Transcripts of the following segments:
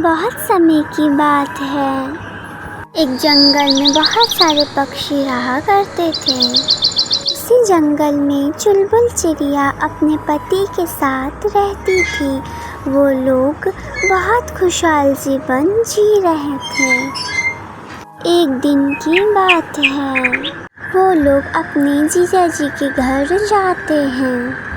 बहुत समय की बात है। एक जंगल में बहुत सारे पक्षी रहा करते थे। उसी जंगल में चुलबुल चिड़िया अपने पति के साथ रहती थी। वो लोग बहुत खुशहाल जीवन जी रहे थे। एक दिन की बात है, वो लोग अपने जीजा जी के घर जाते हैं।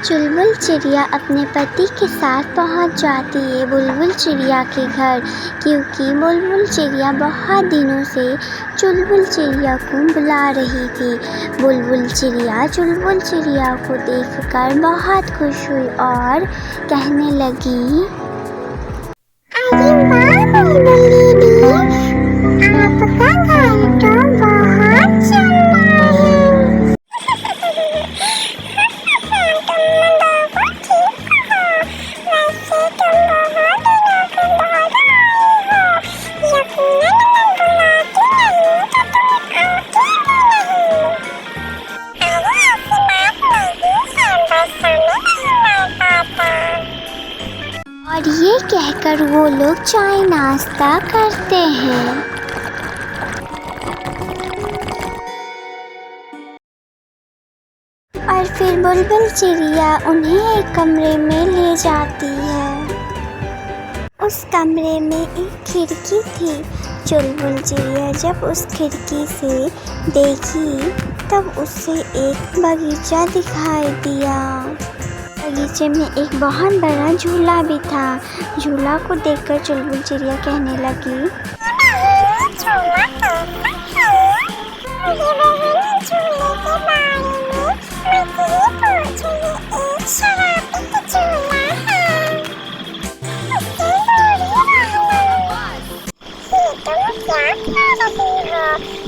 चुलबुल चिड़िया अपने पति के साथ पहुंच जाती है बुलबुल चिड़िया के घर, क्योंकि बुलबुल चिड़िया बहुत दिनों से चुलबुल चिड़िया को बुला रही थी। बुलबुल चिड़िया चुलबुल चिड़िया को देखकर बहुत खुश हुई और कहने लगी, अरे वाह बुलबुल दीदी, आपका घर तो बहुत चमका है। और ये कहकर वो लोग चाय नाश्ता करते हैं। और फिर बुलबुल चिड़िया उन्हें एक कमरे में ले जाती है। उस कमरे में एक खिड़की थी। चुलबुल चिड़िया जब उस खिड़की से देखी तब उसे एक बगीचा दिखाई दिया। बगीचे में एक बहुत बड़ा झूला भी था। झूला को देखकर चुलबुल चिड़िया कहने लगी,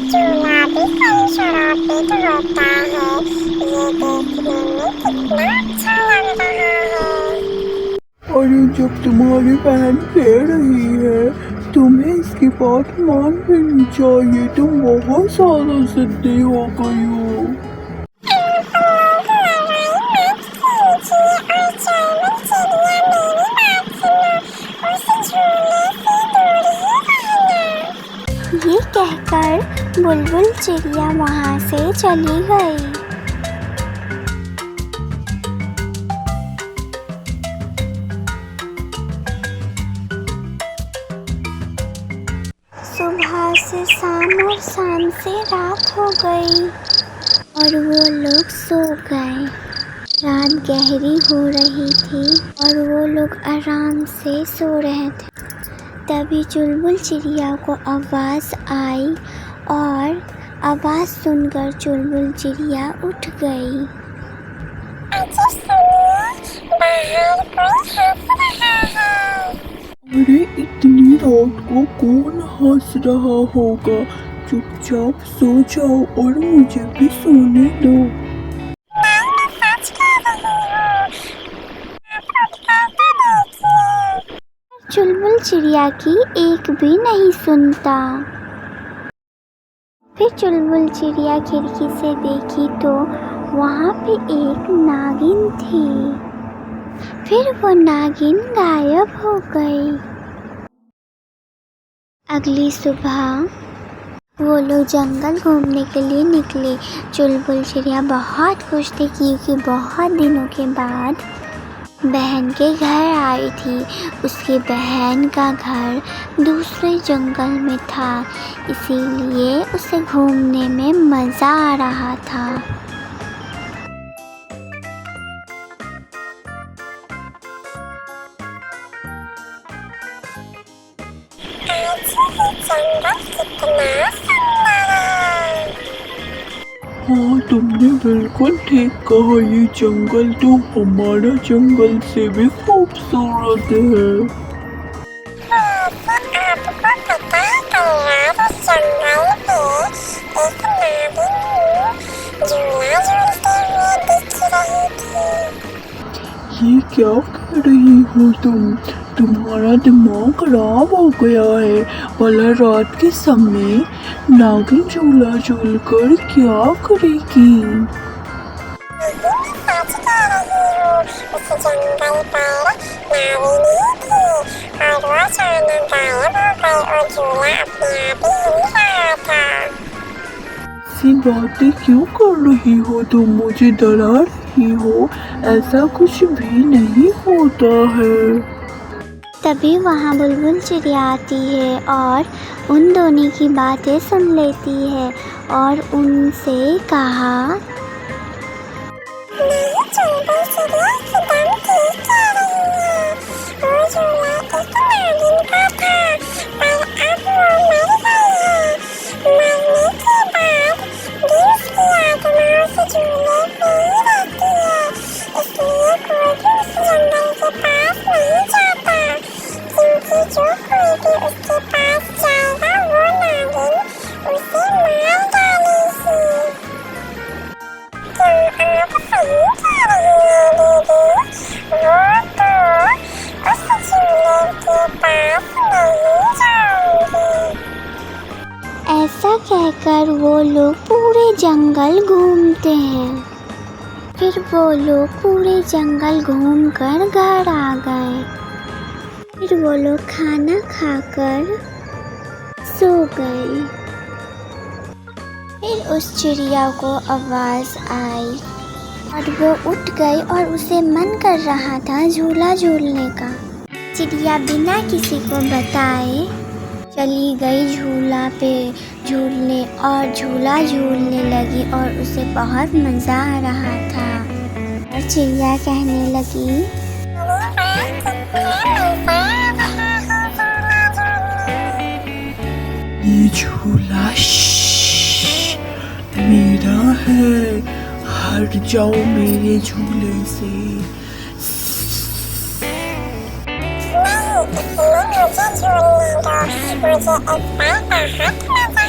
झूला भी कई शरारत होता है, ये देखने में कितना अच्छा लग रहा है। अरे जब तुम्हारी बहन कह रही है तुम्हें इसकी बात मान लेनी चाहिए, तुम बहुत ज्यादा जिद्दी हो गई हो। ये कहकर बुलबुल चिड़िया वहाँ से चली गई। सुबह से शाम और शाम से रात हो गई और वो लोग सो गए। रात गहरी हो रही थी और वो लोग आराम से सो रहे थे। तभी चुलबुल चिड़िया को आवाज़ आई और आवाज़ सुनकर चुलबुल चिड़िया उठ गई। अच्छा सुनिए, बाहर कोई हंस रहा है। अरे इतनी रात को कौन हंस रहा होगा? चुपचाप सो जाओ और मुझे भी सोने दो। मैं सच कह रही हूँ, आप उठकर तो देखिए। चुलबुल चिड़िया की एक भी नहीं सुनता। फिर चुलबुल चिड़िया खिड़की से देखी तो वहाँ पे एक नागिन थी। फिर वो नागिन गायब हो गई। अगली सुबह वो लोग जंगल घूमने के लिए निकले। चुलबुल चिड़िया बहुत खुश थी क्योंकि बहुत दिनों के बाद बहन के घर आई थी। उसकी बहन का घर दूसरे जंगल में था, इसीलिए उसे घूमने में मज़ा आ रहा था। जंगल कितना सुंदर है। हाँ तुमने बिल्कुल ठीक कहा, ये जंगल तो हमारा जंगल से भी खूबसूरत है। आपको पता है कल रात इस जंगल में एक नागिन झूला झूलते हुए दिख रही थी। ये क्या कह रही हो तुम्हारा दिमाग खराब हो गया है। भला रात के समय नागिन झूला झूल कर क्या करेगी। सच कह रही हूँ, उस जंगल पर नागिनी थी और वो अचानक गायब हो गई और झूला अपने आप ही हिल रहा था। ऐसी बातें क्यों कर रही हो तुम, मुझे डरा रही हो। ऐसा कुछ भी नहीं होता है। तभी वहाँ बुलबुल चिड़िया आती है और उन दोनों की बातें सुन लेती है और उनसे कहा, नहीं चुलबुल चिड़िया एकदम ठीक कह रही है। वो झूला एक नागिन का था, पर अब वो मर गई है। मरने के बाद भी उसकी आत्मा उस झूले में ही रहती है, इसलिए कोई भी उस जंगल के पास नहीं जाता, क्योंकि जो कोई भी उसके पास जाएगा वो नागिन उसे मार डालेगी। तुम आप सही कह रही हैं दीदी, वो तो उस झूले के पास नहीं जाऊंगी। ऐसा कहकर वो लोग पूरे जंगल घूमते हैं। फिर वो लोग पूरे जंगल घूमकर घर आ गए। फिर वो लोग खाना खाकर सो गए। फिर उस चिड़िया को आवाज़ आई और वो उठ गई और उसे मन कर रहा था झूला झूलने का। चिड़िया बिना किसी को बताए चली गई झूला पे झूलने और झूला झूलने लगी और उसे बहुत मज़ा आ रहा था। और चिड़िया कहने लगी, ये झूला मेरा है, हट जाओ मेरे झूले से। मुझे झूलने दो, मुझे इस बार बहुत मजा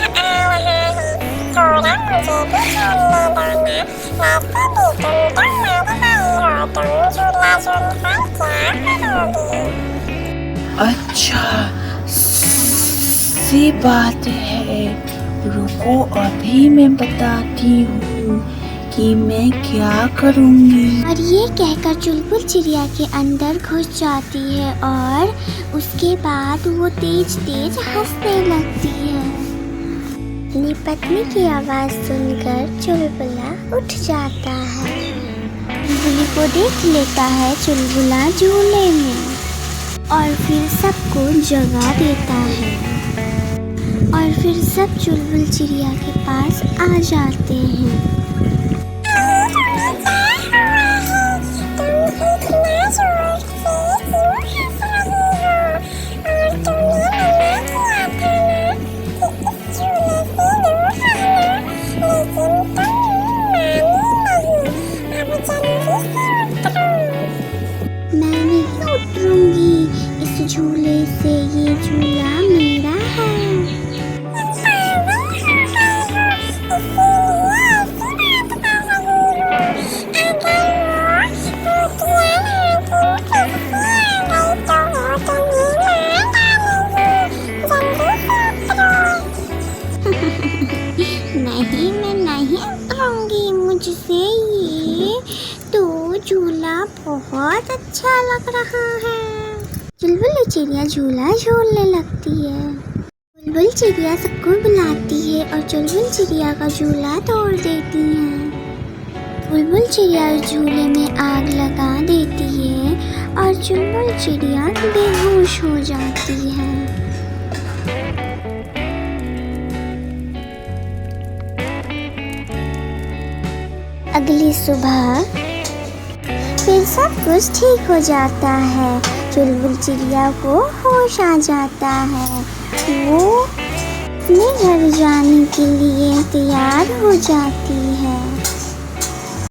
आ रहा है। थोड़ा मुझे भी झूलने दो ना, वैसे भी तुम तो मर गई हो, तुम झूला झूलकर क्या करोगी। अच्छा सी बात है, रुको अभी मैं बताती हूँ कि मैं क्या करूँगी। और ये कहकर चुलबुल चिड़िया के अंदर घुस जाती है और उसके बाद वो तेज तेज हंसने लगती है। अपनी पत्नी की आवाज़ सुनकर चुलबुला उठ जाता है। चुलबुली को देख लेता है चुलबुला झूले में और फिर सबको जगा देता है। और फिर सब चुलबुल चिड़िया के पास आ जाते हैं। मैं नहीं उतरूंगी इस झूले से, ये झूला मेरा है। नहीं, मैं नहीं उतरूंगी, मुझसे ये तो झूला बहुत अच्छा लग रहा है। चुलबुल चिड़िया झूला झूलने लगती है। बुलबुल चिड़िया सबको बुलाती है और चुलबुल चिड़िया का झूला तोड़ देती है। बुलबुल चिड़िया उस झूले में आग लगा देती है और चुलबुल चिड़िया बेहोश हो जाती है। अगली सुबह फिर सब कुछ ठीक हो जाता है। चुलबुल चिड़िया को होश आ जाता है। वो अपने घर जाने के लिए तैयार हो जाती है।